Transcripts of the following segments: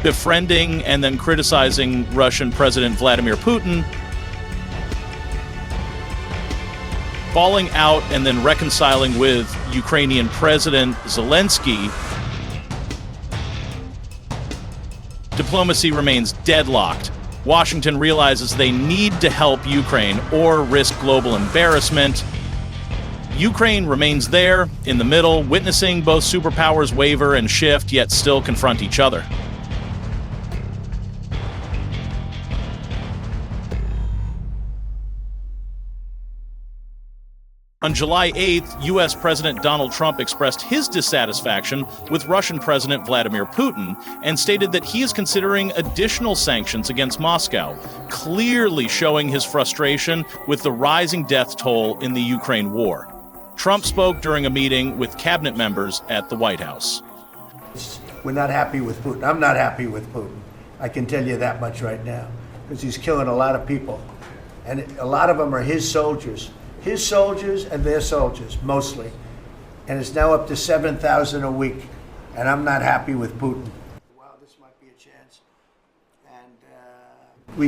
befriending and then criticizing Russian President Vladimir Putin, falling out and then reconciling with Ukrainian President Zelensky. Diplomacy remains deadlocked. Washington realizes they need to help Ukraine or risk global embarrassment. Ukraine remains there, in the middle, witnessing both superpowers waver and shift, yet still confront each other. On July 8th, U.S. President Donald Trump expressed his dissatisfaction with Russian President Vladimir Putin and stated that he is considering additional sanctions against Moscow, clearly showing his frustration with the rising death toll in the Ukraine war. Trump spoke during a meeting with cabinet members at the White House. We're not happy with Putin. I'm not happy with Putin. I can tell you that much right now, because he's killing a lot of people. And a lot of them are his soldiers. His soldiers and their soldiers, mostly. And it's now up to 7,000 a week. And I'm not happy with Putin. Well, this might be a chance. And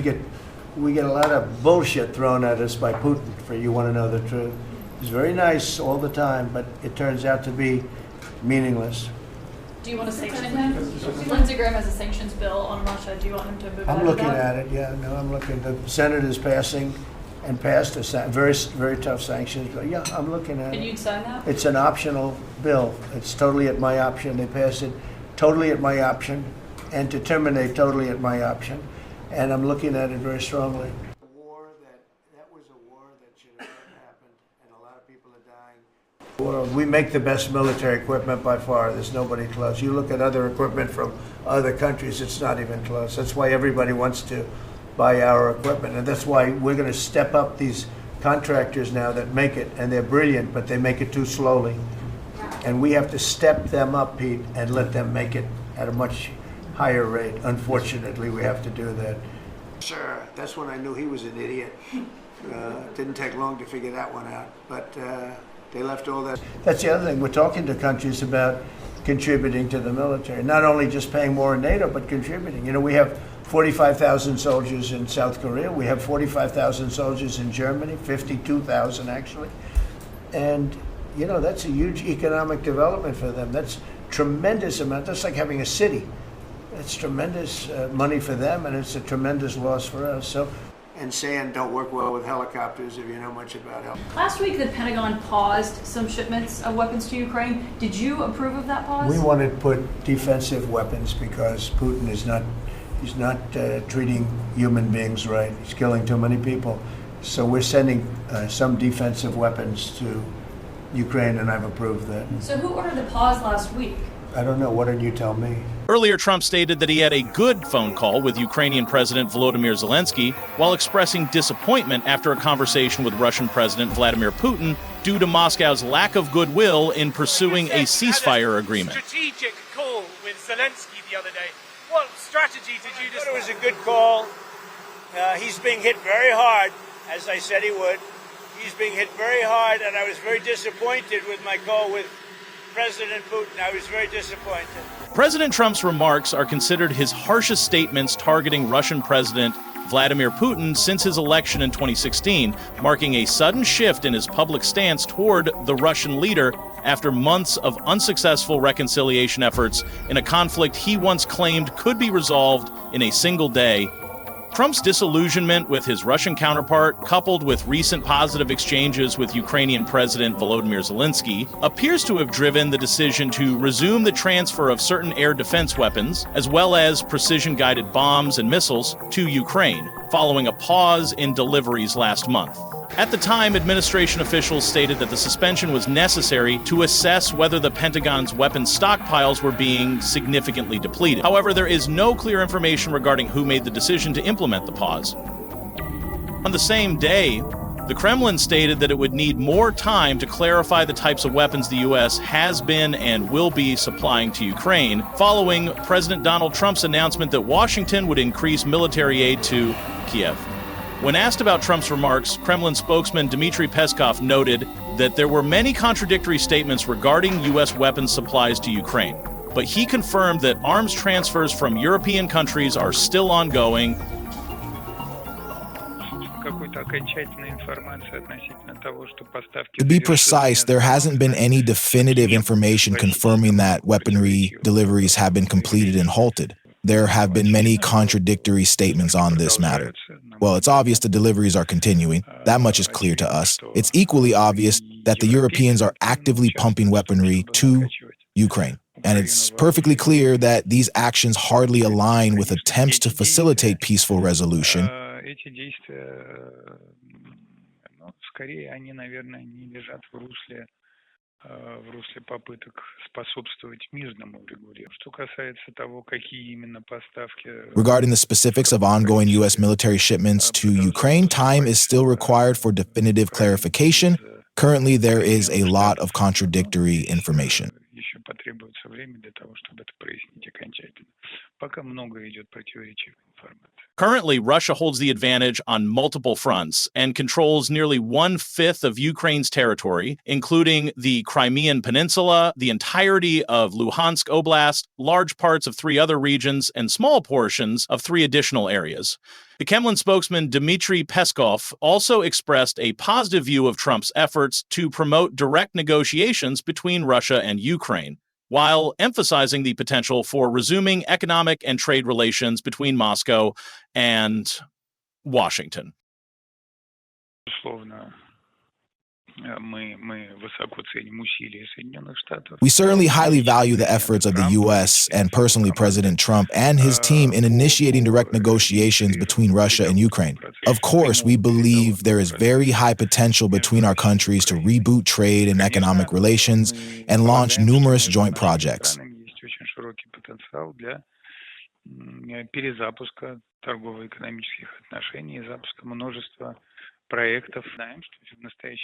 we get a lot of bullshit thrown at us by Putin, for you want to know the truth. He's very nice all the time, but it turns out to be meaningless. Do you want to sanction him? Lindsey Graham has a sanctions bill on Russia. Do you want him to move I'm looking at it, yeah. No, I'm looking. The Senate is passing and passed a very, very tough sanctions bill. Yeah, I'm looking at it. Can you sign that? It's an optional bill. It's totally at my option. They passed it totally at my option, and to terminate totally at my option. And I'm looking at it very strongly. That was a war that should have never happened, and a lot of people are dying. We make the best military equipment by far. There's nobody close. You look at other equipment from other countries, it's not even close. That's why everybody wants to buy our equipment, and that's why we're going to step up these contractors now that make it, and they're brilliant, but they make it too slowly. And we have to step them up, Pete, and let them make it at a much higher rate. Unfortunately, we have to do that. Sure, that's when I knew he was an idiot. Didn't take long to figure that one out, but they left all that. That's the other thing. We're talking to countries about contributing to the military, not only just paying more in NATO, but contributing. You know, we have 45,000 soldiers in South Korea. We have 45,000 soldiers in Germany, 52,000 actually. And, you know, that's a huge economic development for them. That's tremendous amount. That's like having a city. It's tremendous money for them, and it's a tremendous loss for us. So, and sand don't work well with helicopters, if you know much about helicopters. Last week, the Pentagon paused some shipments of weapons to Ukraine. Did you approve of that pause? We want to put defensive weapons because Putin is not. He's not treating human beings right. He's killing too many people. So we're sending some defensive weapons to Ukraine, and I've approved that. So who ordered the pause last week? I don't know. What did you tell me? Earlier, Trump stated that he had a good phone call with Ukrainian President Volodymyr Zelensky while expressing disappointment after a conversation with Russian President Vladimir Putin due to Moscow's lack of goodwill in pursuing a ceasefire agreement. Strategic call with Zelensky the other day. What strategy did you decide? It was a good call. He's being hit very hard, as I said he would. He's being hit very hard, and I was very disappointed with my call with President Putin. I was very disappointed. President Trump's remarks are considered his harshest statements targeting Russian President Vladimir Putin since his election in 2016, marking a sudden shift in his public stance toward the Russian leader after months of unsuccessful reconciliation efforts in a conflict he once claimed could be resolved in a single day. Trump's disillusionment with his Russian counterpart, coupled with recent positive exchanges with Ukrainian President Volodymyr Zelensky, appears to have driven the decision to resume the transfer of certain air defense weapons, as well as precision-guided bombs and missiles, to Ukraine, following a pause in deliveries last month. At the time, administration officials stated that the suspension was necessary to assess whether the Pentagon's weapons stockpiles were being significantly depleted. However, there is no clear information regarding who made the decision to implement the pause. On the same day, the Kremlin stated that it would need more time to clarify the types of weapons the U.S. has been and will be supplying to Ukraine, following President Donald Trump's announcement that Washington would increase military aid to Kiev. When asked about Trump's remarks, Kremlin spokesman Dmitry Peskov noted that there were many contradictory statements regarding U.S. weapons supplies to Ukraine, but he confirmed that arms transfers from European countries are still ongoing. To be precise, there hasn't been any definitive information confirming that weaponry deliveries have been completed and halted. There have been many contradictory statements on this matter. Well, it's obvious the deliveries are continuing. That much is clear to us. It's equally obvious that the Europeans are actively pumping weaponry to Ukraine. And it's perfectly clear that these actions hardly align with attempts to facilitate peaceful resolution. Regarding the specifics of ongoing U.S. military shipments to Ukraine, time is still required for definitive clarification. Currently, there is a lot of contradictory information. Currently, Russia holds the advantage on multiple fronts and controls nearly 1/5 of Ukraine's territory, including the Crimean Peninsula, the entirety of Luhansk Oblast, large parts of 3 other regions, and small portions of 3 additional areas. The Kremlin spokesman Dmitry Peskov also expressed a positive view of Trump's efforts to promote direct negotiations between Russia and Ukraine, while emphasizing the potential for resuming economic and trade relations between Moscow and Washington. We certainly highly value the efforts of the U.S. and personally President Trump and his team in initiating direct negotiations between Russia and Ukraine. Of course, we believe there is very high potential between our countries to reboot trade and economic relations and launch numerous joint projects.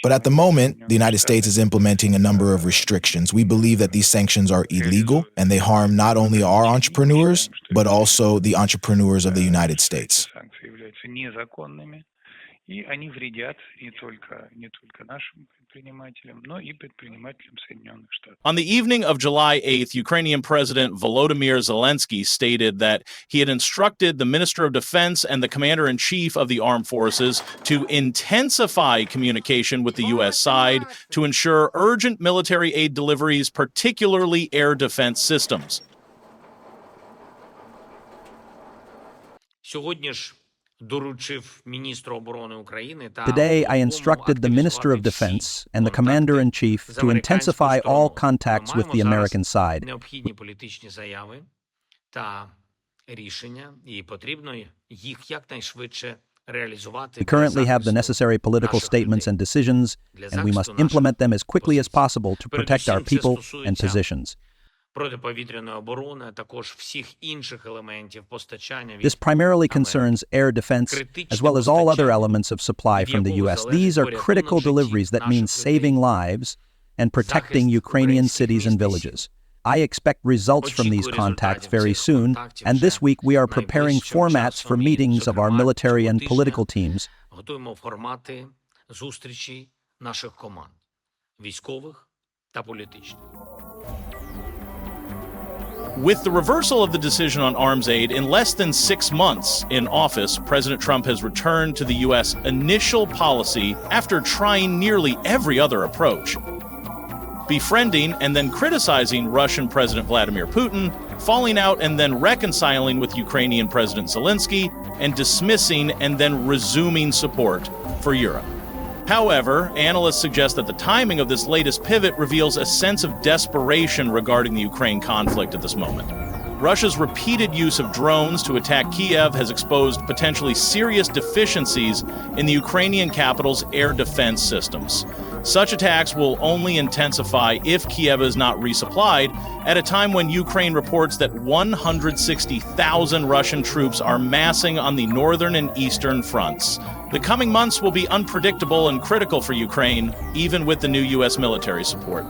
But at the moment, the United States is implementing a number of restrictions. We believe that these sanctions are illegal and they harm not only our entrepreneurs, but also the entrepreneurs of the United States. On the evening of July 8th, Ukrainian President Volodymyr Zelensky stated that he had instructed the Minister of Defense and the Commander-in-Chief of the Armed Forces to intensify communication with the U.S. side to ensure urgent military aid deliveries, particularly air defense systems. Today, I instructed the Minister of Defense and the Commander-in-Chief to intensify all contacts with the American side. We currently have the necessary political statements and decisions, and we must implement them as quickly as possible to protect our people and positions. This primarily concerns air defense, as well as all other elements of supply from the U.S. These are critical deliveries that mean saving lives and protecting Ukrainian cities and villages. I expect results from these contacts very soon, and this week we are preparing formats for meetings of our military and political teams. With the reversal of the decision on arms aid in less than 6 months in office, President Trump has returned to the U.S. initial policy after trying nearly every other approach. Befriending and then criticizing Russian President Vladimir Putin, falling out and then reconciling with Ukrainian President Zelensky, and dismissing and then resuming support for Europe. However, analysts suggest that the timing of this latest pivot reveals a sense of desperation regarding the Ukraine conflict at this moment. Russia's repeated use of drones to attack Kiev has exposed potentially serious deficiencies in the Ukrainian capital's air defense systems. Such attacks will only intensify if Kiev is not resupplied at a time when Ukraine reports that 160,000 Russian troops are massing on the northern and eastern fronts. The coming months will be unpredictable and critical for Ukraine, even with the new U.S. military support.